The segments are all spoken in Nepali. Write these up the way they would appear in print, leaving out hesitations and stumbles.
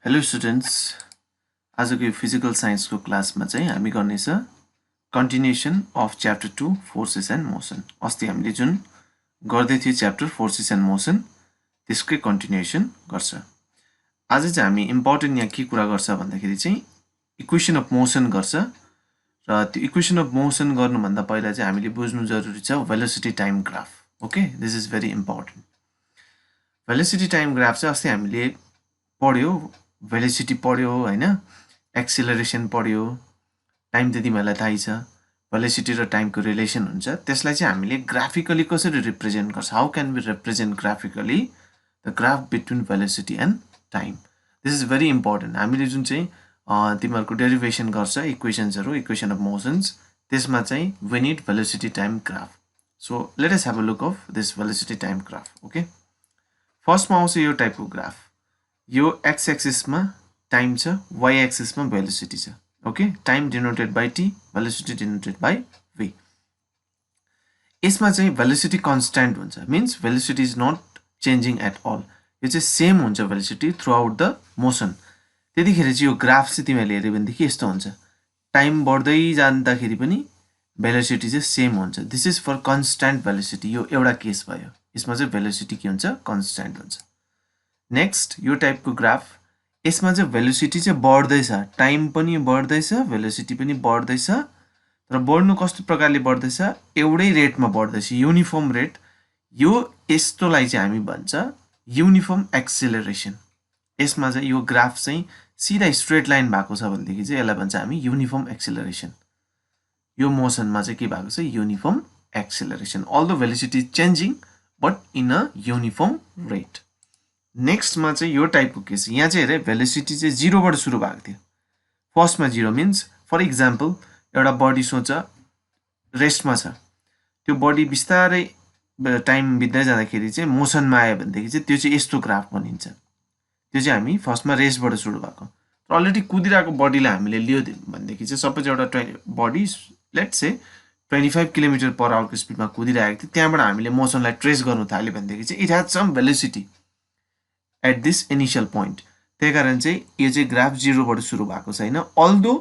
हेलो स्टुडेन्ट्स, आजको यो फिजिकल साइन्सको क्लासमा चाहिँ हामी गर्नेछ continuation of chapter 2 forces and motion. अस्ति हामीले जुन गर्दै थियो च्याप्टर फोर्सेस एन्ड मोसन त्यसकै कन्टिन्युसन गर्छ। आज चाहिँ हामी इम्पोर्टेन्ट यहाँ के कुरा गर्छ भन्दाखेरि चाहिँ इक्वेसन अफ मोसन गर्छ र त्यो इक्वेसन अफ मोसन गर्नुभन्दा पहिला चाहिँ हामीले बुझ्नु जरुरी छ velocity time graph. Okay, this is very important. Velocity time graph चाहिँ अस्ति हामीले पढ्यो, भेलोसिटी पढ्यो हैन, एक्सिलरेसन पढ्यो, टाइम त तिमीहरूलाई थाहै छ, भेलोसिटी र टाइमको रिलेसन हुन्छ। त्यसलाई चाहिँ हामीले ग्राफिकली कसरी रिप्रेजेन्ट गर्छ, how can be represent graphically the graph between velocity and time. This is very important. हामीले जुन चाहिँ तिमीहरूको डेरिभेसन गर्छ इक्वेसन्सहरू, इक्वेसन अफ मोसन्स, त्यसमा चाहिँ we need velocity time graph. So let us have a look of this velocity time graph. Okay, फर्स्टमा आउँछ यो टाइपको ग्राफ। यो एक्स एक्सिसमा टाइम छ, वाई एक्सिसमा भेलोसिटी छ। Okay, time denoted by T, velocity denoted by v। यसमा चाहिँ भेलोसिटी कन्स्ट्यान्ट हुन्छ, means velocity is not changing at all. यो चाहिँ सेम हुन्छ velocity throughout the motion. त्यतिखेर चाहिँ यो ग्राफ चाहिँ तिमीहरूले हेऱ्यो भनेदेखि यस्तो हुन्छ, टाइम बढ्दै जाँदाखेरि पनि भेलोसिटी चाहिँ सेम हुन्छ। This is for constant velocity. यो एउटा केस भयो, यसमा चाहिँ भेलोसिटी के हुन्छ, कन्स्ट्यान्ट हुन्छ। नेक्स्ट यो टाइपको ग्राफ, यसमा चाहिँ भेलोसिटी चाहिँ बढ्दैछ, टाइम पनि बढ्दैछ, भेलोसिटी पनि बढ्दैछ। र बढ्नु कस्तो प्रकारले बढ्दैछ, एउटै रेटमा बढ्दैछ, युनिफर्म रेट। यो यस्तोलाई चाहिँ हामी भन्छ युनिफर्म एक्सिलरेसन। यसमा चाहिँ यो ग्राफ चाहिँ सिधा स्ट्रेट लाइन भएको छ भनेदेखि चाहिँ यसलाई भन्छ हामी युनिफर्म एक्सिलरेसन। यो मोसनमा चाहिँ के भएको छ, uniform acceleration. Although velocity is changing but in a uniform rate. नेक्स्टमा चाहिँ यो टाइपको केस, यहाँ चाहिँ हेरे भेलोसिटी चाहिँ 0 बाट सुरु भएको थियो। फर्स्टमा 0 मिन्स फर इक्जाम्पल एउटा बडी सोच रेस्टमा छ, त्यो बडी बिस्तारै टाइम बित्दै जाँदाखेरि चाहिँ मोसनमा आयो भनेदेखि चाहिँ त्यो चाहिँ यस्तो ग्राफ बनिन्छ। त्यो चाहिँ हामी फर्स्टमा रेस्टबाट सुरु भएको र अलरेडी कुदिरहेको बडीलाई हामीले लियो भनेदेखि चाहिँ सपोज एउटा body let's say 25 kilometre per आवरको स्पिडमा कुदिरहेको थियो, त्यहाँबाट हामीले मोसनलाई ट्रेस गर्नु थाल्यो भनेदेखि चाहिँ it has some velocity at this initial point. त्यही कारण चाहिँ यो चाहिँ ग्राफ 0 बाट सुरु भएको छैन। अल्दो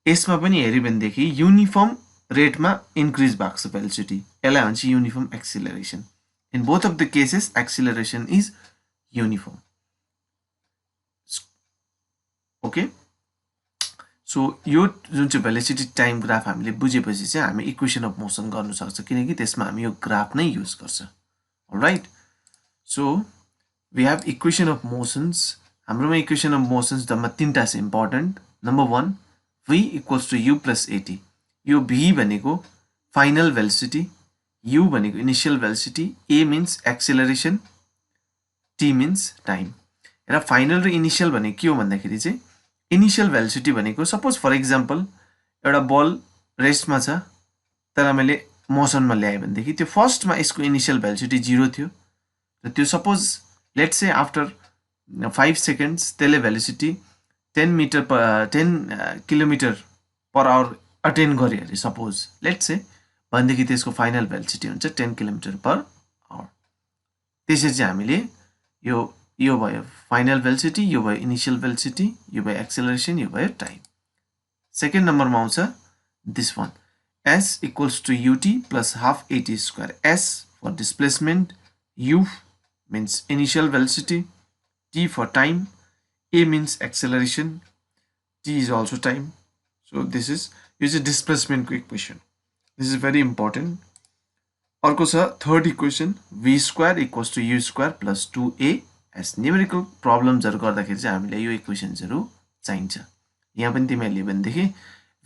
यसमा पनि हेऱ्यो भनेदेखि युनिफर्म रेटमा इन्क्रिज भएको छ भेलोसिटी, यसलाई भन्छ uniform acceleration. In both of the cases acceleration is uniform. Okay, so यो जुन चाहिँ भेलोसिटी टाइम ग्राफ हामीले बुझेपछि चाहिँ हामी इक्वेसन अफ मोसन गर्न सक्छ, किनकि त्यसमा हामी यो ग्राफ नै युज गर्छ। All right, so we have equation of motions। हाम्रोमा equation of motions जम्मा 3टा छ important. Number 1 v equals to u plus at। यो v भनेको फाइनल भेलोसिटी, u भनेको initial velocity, a means acceleration, t means time. र फाइनल र इनिशियल भनेको के हो भन्दाखेरि चाहिँ इनिशियल भेलोसिटी भनेको सपोज फर इक्जाम्पल एउटा बल रेस्टमा छ तर मैले मोसनमा ल्याएँ भनेदेखि त्यो फर्स्टमा यसको इनिशियल भेलोसिटी 0 थियो र त्यो suppose let's say after 5 seconds त्यसले velocity 10 kilometre per hour attain गर्यो अरे सपोज लेट्स से, भनेदेखि त्यसको फाइनल भेलोसिटी हुन्छ 10 किलोमिटर पर आवर। त्यसरी चाहिँ हामीले यो भयो फाइनल भेलोसिटी, यो भयो इनिशियल भेलोसिटी, यो भयो एक्सेलरेसन, यो भयो टाइम। सेकेन्ड नम्बरमा आउँछ this one, s equals to ut plus half at square. s for displacement, u means initial velocity, t for time, a means acceleration, t is also time. So this is displacement equation. This is very important. अर्को छ third equation, v square equals to u square plus 2as। Numerical प्रब्लम्सहरु गर्दाखेरि चाहिँ हामीले यो इक्वेसन्सहरु चाहिन्छ। यहाँ पनि तिमीहरूले भनेदेखि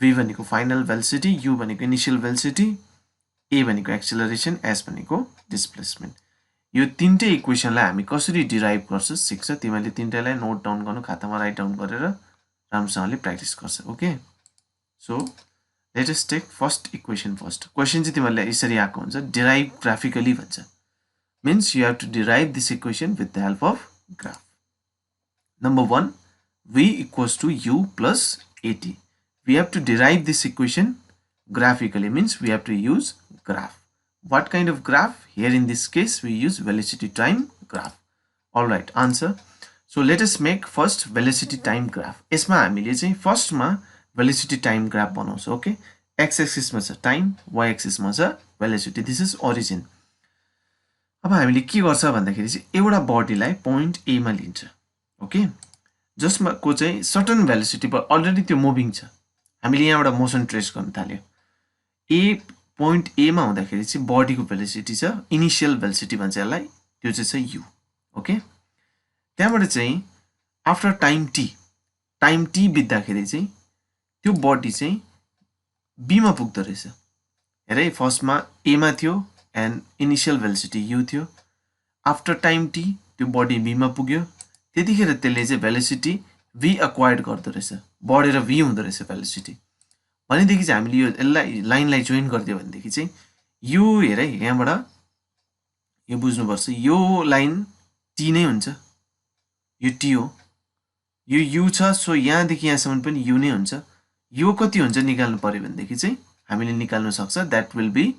v भनेको फाइनल भेलोसिटी, u भनेको इनिशियल भेलोसिटी, a भनेको एक्सेलरेसन, s भनेको डिस्प्लेसमेन्ट। यो तीनटै इक्वेसनलाई हामी कसरी डिराइभ गर्छ सिक्छ। तिमीले तीनटैलाई नोट डाउन गर्नु, खातामा राइट डाउन गरेर राम्रोसँगले प्र्याक्टिस गर्छ। Okay, so let us take first equation. First question चाहिँ तिमीलाई यसरी आएको हुन्छ, डिराइभ ग्राफिकली भन्छ। Means you have to derive this equation with the help of graph. Number 1 v equals to u plus at। We have to derive this equation graphically, means we have to use graph. What kind of graph? Here in this case we use velocity time graph. Alright, answer. So let us make first velocity time graph. यसमा हामीले चाहिँ फर्स्टमा भेलोसिटी टाइम ग्राफ बनाउँछौँ। ओके, एक्स एक्सिसमा छ टाइम, वाइ एक्सिसमा छ भेलोसिटी। This is origin. अब हामीले के गर्छ भन्दाखेरि चाहिँ एउटा बडीलाई पोइन्ट ए मा लिन्छ। ओके, जसमा को चाहिँ सर्टन भेलोसिटी पर अलरेडी त्यो मुभिङ छ। हामीले यहाँबाट मोसन ट्रेस गर्न थाल्यो। ए पोइन्ट ए मा हुँदाखेरि चाहिँ बडीको भेलोसिटी छ, इनिशियल भेलोसिटी भन्छ यसलाई, त्यो चाहिँ छ यु। ओके, त्यहाँबाट चाहिँ आफ्टर टाइम टी बित्दाखेरि चाहिँ त्यो बडी चाहिँ बीमा पुग्दो रहेछ। हेर है, फर्स्टमा एमा थियो एन्ड इनिशियल भेलोसिटी यु थियो। आफ्टर टाइम टी त्यो बडी बीमा पुग्यो, त्यतिखेर त्यसले चाहिँ भेलोसिटी भी एक्वायर्ड गर्दो रहेछ, बढेर भी हुँदो रहेछ भेलोसिटी। भनेदेखि चाहिँ हामीले यो यसलाई लाइनलाई जोइन गरिदियो भनेदेखि चाहिँ यो हेर है, यहाँबाट यो बुझ्नुपर्छ, यो लाइन टी नै हुन्छ, यो टी हो, यो यु छ, सो यहाँदेखि यहाँसम्म पनि यु नै हुन्छ। यो कति हुन्छ निकाल्नु पर्यो भनेदेखि चाहिँ हामीले निकाल्नु सक्छ, that will be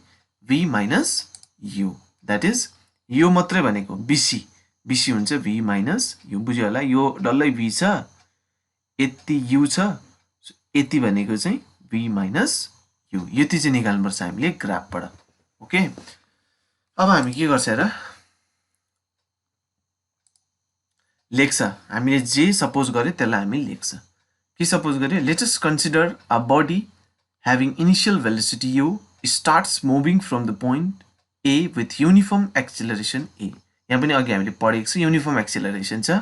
v minus u, that is यो मात्रै भनेको बिसी हुन्छ भी माइनस यु। बुझ्यो होला, यो डल्लै भी छ, यति यु छ, यति भनेको चाहिँ भी माइनस यु, यति चाहिँ निकाल्नुपर्छ हामीले ग्राफबाट। ओके, अब हामी के गर्छ र, लेख्छ, हामीले जे सपोज गर्यो त्यसलाई हामी लेख्छ। के सपोज गर्यो, let us consider a body having initial velocity u starts moving from the point A with uniform acceleration a। यहाँ पनि अघि हामीले पढेको छ, युनिफर्म एक्सेलरेसन छ,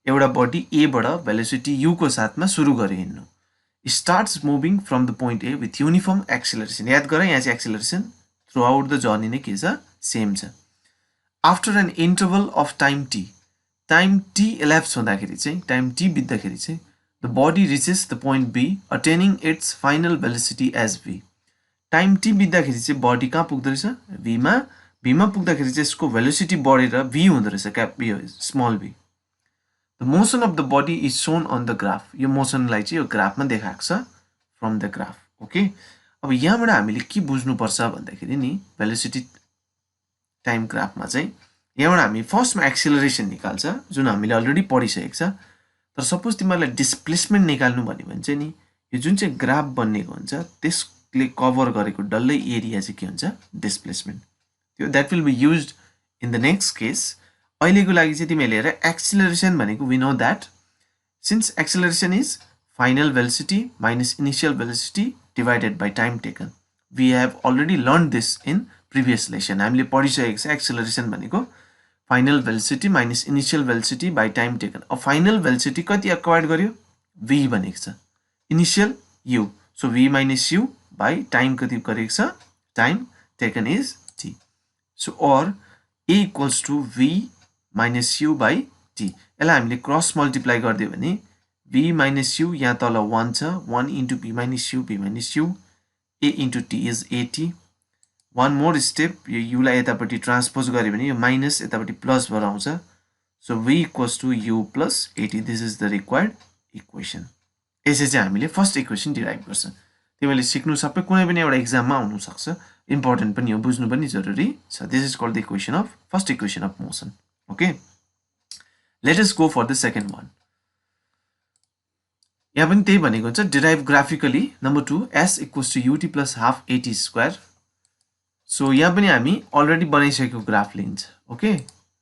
एउटा बडी ए बाट भेलोसिटी यु को साथमा सुरु गर्यो हिँड्नु। Starts moving from the point A with uniform acceleration. याद गर, यहाँ चाहिँ acceleration throughout the journey नै के छ, सेम छ। After an interval of time T elapse हुँदाखेरि चाहिँ, टाइम टी बित्दाखेरि चाहिँ the body reaches the point B, attaining its final velocity as v। Time T बित्दाखेरि चाहिँ बडी कहाँ पुग्दो रहेछ, भीमा पुग्दाखेरि चाहिँ यसको भेलोसिटी बढेर v हुँदो रहेछ, क्याप यो small v। The motion of the body is shown on the graph. यो मोसनलाई चाहिँ यो ग्राफमा देखाएको छ, फ्रम द ग्राफ। ओके, अब यहाँबाट हामीले के बुझ्नुपर्छ भन्दाखेरि नि, भेलोसिटी टाइम ग्राफमा चाहिँ यहाँबाट हामी फर्स्टमा एक्सेलरेसन निकाल्छ, जुन हामीले अलरेडी पढिसकेको छ। तर सपोज तिमीहरूलाई डिस्प्लेसमेन्ट निकाल्नु भन्यो भने चाहिँ नि, यो जुन चाहिँ ग्राफ बनिएको हुन्छ त्यसले कभर गरेको डल्लै एरिया चाहिँ के हुन्छ, डिस्प्लेसमेन्ट। त्यो that will be used in the next case. अहिलेको लागि चाहिँ तिमीहरूले हेर, एक्सेलरेसन भनेको we know that since acceleration is final velocity minus initial velocity divided by time taken. We have already learn this in previous lesson. हामीले पढिसकेको छ एक्सेलरेसन भनेको final velocity minus initial velocity by time taken. अब फाइनल भेलोसिटी कति एक्वायर्ड गर्यो, v भनेको छ, initial u, so v minus u by time कति गरेको छ, time taken is t। So or a equals to v minus u by t। यसलाई हामीले क्रस मल्टिप्लाई गरिदियो भने v माइनस u यहाँ तल 1 छ, 1 into v minus u, a into t is 80। One more step, यो युलाई यतापट्टि ट्रान्सपोज गर्यो भने यो माइनस यतापट्टि प्लस भएर आउँछ, so v equals to u plus 80। This is the required equation. यसै चाहिँ हामीले फर्स्ट इक्वेसन डिराइभ गर्छ। तिमीले सिक्नु सबै कुनै पनि एउटा एक्जाममा आउनुसक्छ, इम्पोर्टेन्ट पनि हो, बुझ्नु पनि जरुरी छ। This is called the equation of first equation of motion. Okay, let us go for the second one. यहाँ पनि त्यही भनेको हुन्छ, derive graphically. Number 2, s equals to ut plus half at square. So यहाँ पनि हामी अलरेडी बनाइसकेको ग्राफ लिन्छ। ओके,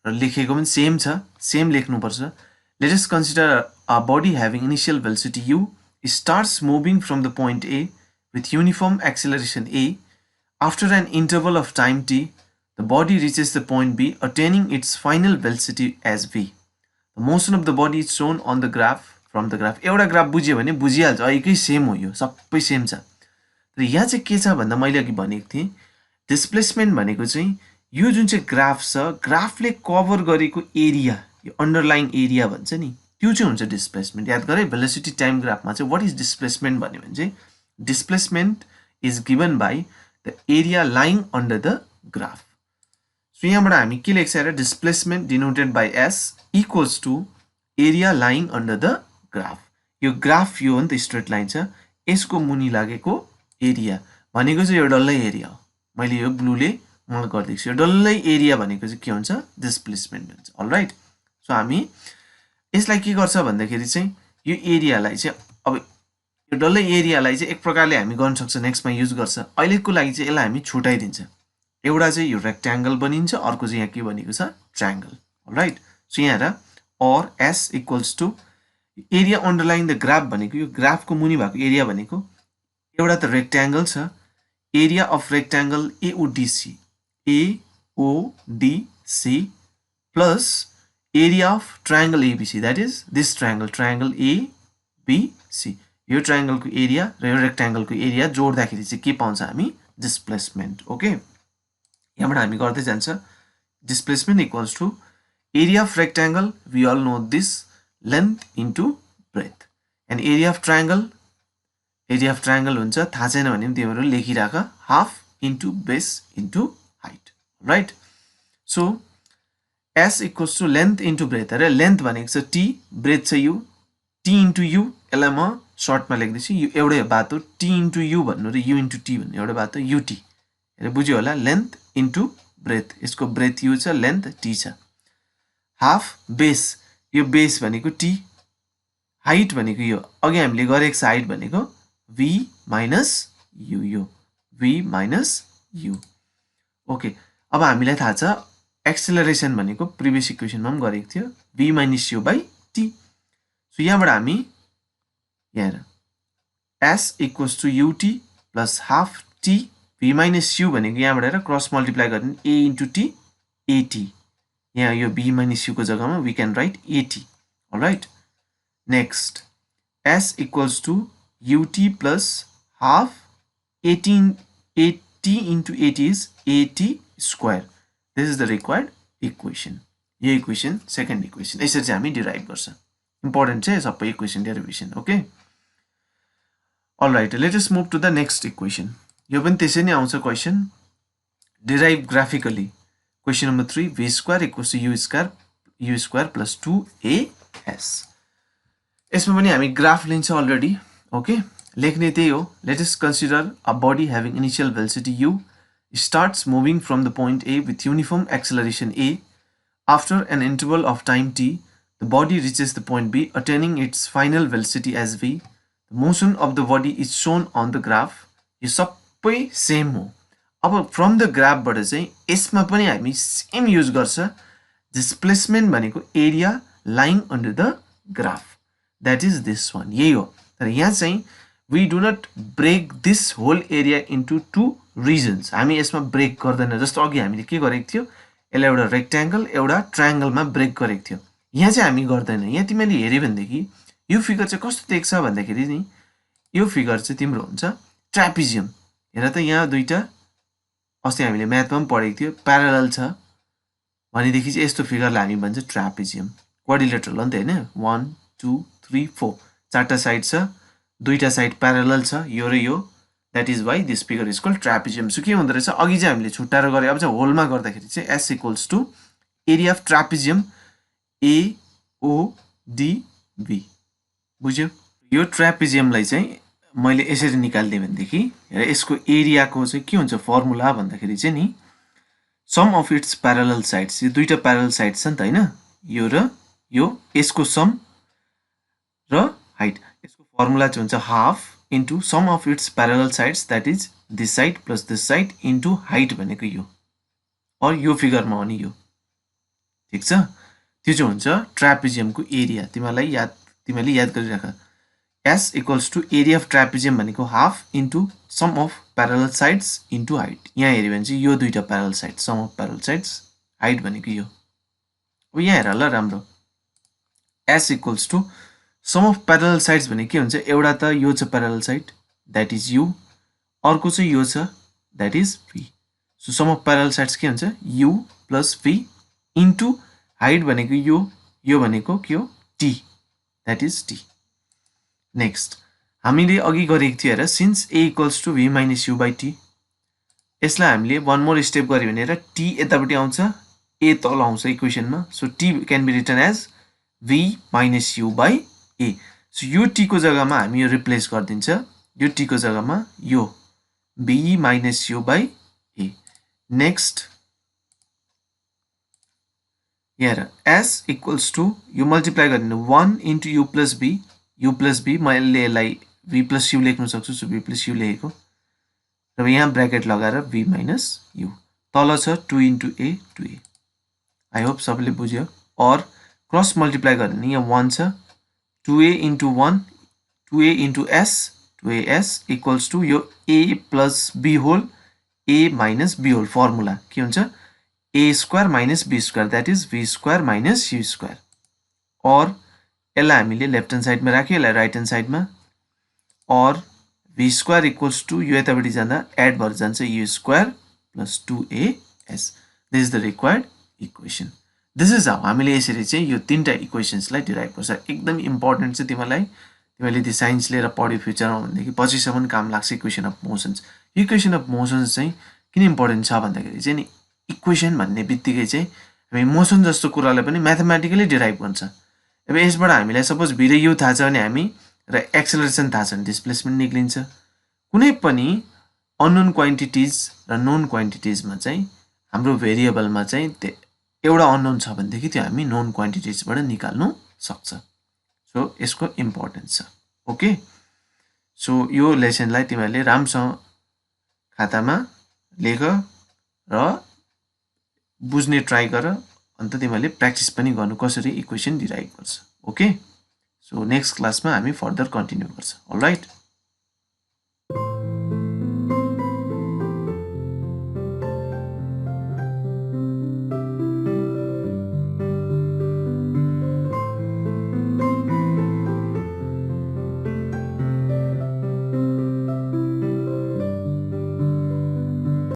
र लेखेको पनि सेम छ, सेम लेख्नुपर्छ। Let us consider a body having initial velocity u starts moving from the point A with uniform acceleration a. After an interval of time t, the body reaches the point B, attaining its final velocity as v. The motion of the body is shown on the graph, from the graph। एउटा ग्राफ बुझ्यो भने बुझिहाल्छ, एकै सेम हो, यो सबै सेम छ। तर यहाँ चाहिँ के छ भन्दा मैले अघि भनेको थिएँ, डिस्प्लेसमेन्ट भनेको चाहिँ यो जुन चाहिँ ग्राफ छ, ग्राफले कभर गरेको एरिया, यो अन्डरलाइन एरिया भन्छ नि, त्यो चाहिँ हुन्छ डिस्प्लेसमेन्ट। याद गरे, भेलोसिटी टाइम ग्राफमा चाहिँ व्हाट इज डिस्प्लेसमेन्ट भन्यो भने चाहिँ displacement is given by the area lying under the graph. So यहाँबाट हामी के लेख्छ र, displacement denoted by S equals to area lying under the graph. यो ग्राफ यो हो नि त, स्ट्रेट लाइन छ, यसको मुनि लागेको एरिया भनेको चाहिँ यो डल्लै एरिया हो। मैले यो ब्लूले मार्क गरिदिएको छु, यो डल्लै एरिया भनेको चाहिँ के हुन्छ, डिस्प्लेसमेन्ट हुन्छ। अलराइट, सो हामी यसलाई के गर्छ भन्दाखेरि चाहिँ यो एरियालाई चाहिँ अब यो डल्लै एरियालाई चाहिँ एक प्रकारले हामी गर्न सक्छ नेक्स्टमा युज गर्छ अहिलेको लागि चाहिँ यसलाई हामी छुटाइदिन्छ एउटा चाहिँ यो रेक्ट्याङ्गल बनिन्छ अर्को चाहिँ यहाँ के बनेको छ ट्रायङ्गल राइट सो यहाँ हेर और S equals to area underline the graph भनेको यो ग्राफको मुनि भएको एरिया भनेको एउटा त रेक्ट्याङ्गल छ area of rectangle AODC plus area of triangle ABC that is this triangle ABC यो ट्रायङ्गलको एरिया र यो रेक्ट्याङ्गलको एरिया जोड्दाखेरि चाहिँ के पाउँछ हामी डिस्प्लेसमेन्ट ओके यहाँबाट हामी गर्दै जान्छ displacement equals to area of rectangle we all know this length into breadth and area of triangle हुन्छ थाहा छैन भने पनि तिमीहरू लेखिराख half into base into height right so S equals to length into breadth अरे लेन्थ भनेको छ टी ब्रेथ छ यु टी इन्टु यु यसलाई म सर्टमा लेख्दैछु यो एउटै बात हो टी इन्टु यु भन्नु र यु इन्टु टी भन्नु एउटा बात हो युटी हेर बुझ्यो होला लेन्थ इन्टु ब्रेथ यसको ब्रेथ यु छ लेन्थ टी छ हाफ बेस यो बेस भनेको टी हाइट भनेको यो अघि हामीले गरेको छ हाइट भनेको v माइनस यु यो v माइनस यु ओके अब हामीलाई थाहा छ एक्सेलरेसन भनेको प्रिभियस इक्वेसनमा पनि गरेको थियो v minus u by t so यहाँबाट हामी यहाँ s equals to u t plus half t v minus u भनेको यहाँबाट हेर क्रस मल्टिप्लाई गर्ने a इन्टु टी एटी यहाँ यो b माइनस युको जग्गामा we can write a t alright next s equals to ut plus half 80 into 80 is 80 square. This is the required equation. यो इक्वेसन सेकेन्ड इक्वेसन यसरी चाहिँ हामी डिराइभ गर्छ इम्पोर्टेन्ट चाहिँ सबै equation derivation okay alright let us move to the next equation यो पनि त्यसै नै आउँछ question derive graphically question number 3 v square equals to u square plus 2as यसमा पनि हामी ग्राफ लिन्छ अलरेडी ओके लेख्ने त्यही हो let us consider a body having initial velocity u starts moving from the point A with uniform acceleration a. After an interval of time t, the body reaches the point B, attaining its final velocity as v. The motion of the body is shown on the graph. यो सबै सेम हो अब फ्रम द ग्राफबाट चाहिँ यसमा पनि हामी सेम युज गर्छ डिस्प्लेसमेन्ट भनेको area lying under the graph that is this one यही हो तर यहाँ चाहिँ we do not break this whole area into two regions हामी यसमा ब्रेक गर्दैन जस्तो अघि हामीले के गरेको थियो यसलाई एउटा रेक्ट्याङ्गल एउटा ट्रायङ्गलमा ब्रेक गरेको थियो यहाँ चाहिँ हामी गर्दैन यहाँ तिमीले हेर्यो भनेदेखि यो फिगर चाहिँ कस्तो देख्छ भन्दाखेरि नि यो फिगर चाहिँ तिम्रो हुन्छ ट्रापिजियम हेर त यहाँ दुईटा अस्ति हामीले म्याथमा पनि पढेको थियो प्यारालल छ भनेदेखि चाहिँ यस्तो फिगरलाई हामी भन्छ ट्रापिजियम क्वाड्रिलेटरल हो नि त हैन 1 2 3 4 चारवटा साइड छ दुईटा साइड प्यारालल छ यो र यो that is why this figure is called trapezium so के हुँदो रहेछ अघि चाहिँ हामीले छुट्टाएर गरे अब चाहिँ होलमा गर्दाखेरि चाहिँ S equals to area of trapezium AODB बुझ्यो यो ट्रापिजियमलाई चाहिँ मैले यसरी निकाल्दिएँ भनेदेखि र यसको एरियाको चाहिँ के हुन्छ फर्मुला भन्दाखेरि चाहिँ नि sum of its parallel sides यो दुईटा प्यारालल साइड्स छ नि त हैन यो र यो यसको सम र हाइट यसको फर्मुला चाहिँ हुन्छ half into sum of its parallel sides that is this side plus this side into height भनेको यो और यो फिगरमा हो नि यो ठिक छ त्यो चाहिँ हुन्छ ट्रापिजियमको एरिया तिमीले याद गरिराख S equals to area of trapezium भनेको half into sum of parallel sides into height यहाँ हेऱ्यो भने चाहिँ यो दुईटा parallel side sum of parallel sides height भनेको यो अब यहाँ हेर ल राम्रो S equals to sum of parallel sides भने के हुन्छ एउटा त यो छ parallel side that is U अर्को चाहिँ यो छ that is v so sum of parallel sides के हुन्छ u plus v into height भनेको यो भनेको के हो t that is t next हामीले अघि गरेको थियो हेर since a equals to v minus u by t यसलाई हामीले वान मोर स्टेप गर्यो भने t यतापट्टि आउँछ a तल आउँछ इक्वेसनमा so t can be written as v minus u by a सो यो t को जग्गामा हामी यो रिप्लेस गरिदिन्छ यो t को जग्गामा यो b minus u by a next हेर s इक्वल्स टू यो मल्टिप्लाई गर्ने 1 इन्टु u प्लस b मैले यसलाई v प्लस u लेख्न सक्छु सो v प्लस u लेखेको र यहाँ ब्र्याकेट लगाएर v माइनस u तल छ 2 into a 2a I hope सबैले बुझ्यो और क्रस मल्टिप्लाई गर्ने यहाँ 1 छ 2a into 1 2a into s 2as equals to यो a plus b whole a minus b whole formula के हुन्छ a square minus b square that is v square minus u square और यसलाई हामीले लेफ्ट ह्यान्ड साइडमा राख्यो यसलाई राइट ह्यान्ड साइडमा और v स्क्वायर इक्वल्स टू यो यतापट्टि जाँदा एड भएर जान्छ u square plus 2as this is the required equation this is how हामीले यसरी चाहिँ यो तीनटा इक्वेसन्सलाई डिराइभ गर्छ एकदम इम्पोर्टेन्ट चाहिँ तिमीले त्यो साइन्स लिएर पढ्यो फ्युचरमा भनेदेखि पछिसम्म काम लाग्छ equation of motions equation of motions चाहिँ किन इम्पोर्टेन्ट छ भन्दाखेरि चाहिँ नि इक्वेसन भन्ने बित्तिकै चाहिँ हामी मोसन जस्तो कुरालाई पनि म्याथमेटिकली डिराइभ गर्छ अब यसबाट हामीलाई सपोज v र u थाहा छ भने हामी र एक्सेलरेसन थाहा छ भने डिस्प्लेसमेन्ट निक्लिन्छ कुनै पनि अननोन क्वान्टिटिज र नोन क्वान्टिटिजमा चाहिँ हाम्रो भेरिएबलमा चाहिँ एउटा अननोन छ भनेदेखि त्यो हामी नोन क्वान्टिटिजबाट निकाल्नु सक्छ सो यसको इम्पोर्टेन्स छ ओके सो यो लेसनलाई तिमीहरूले राम्रोसँग खातामा लेख र बुझ्ने ट्राई गर अन्त तिमीहरूले प्र्याक्टिस पनि गर्नु कसरी इक्वेसन डिराइभ गर्छ ओके सो नेक्स्ट क्लासमा हामी फर्दर कन्टिन्यू गर्छ अलराइट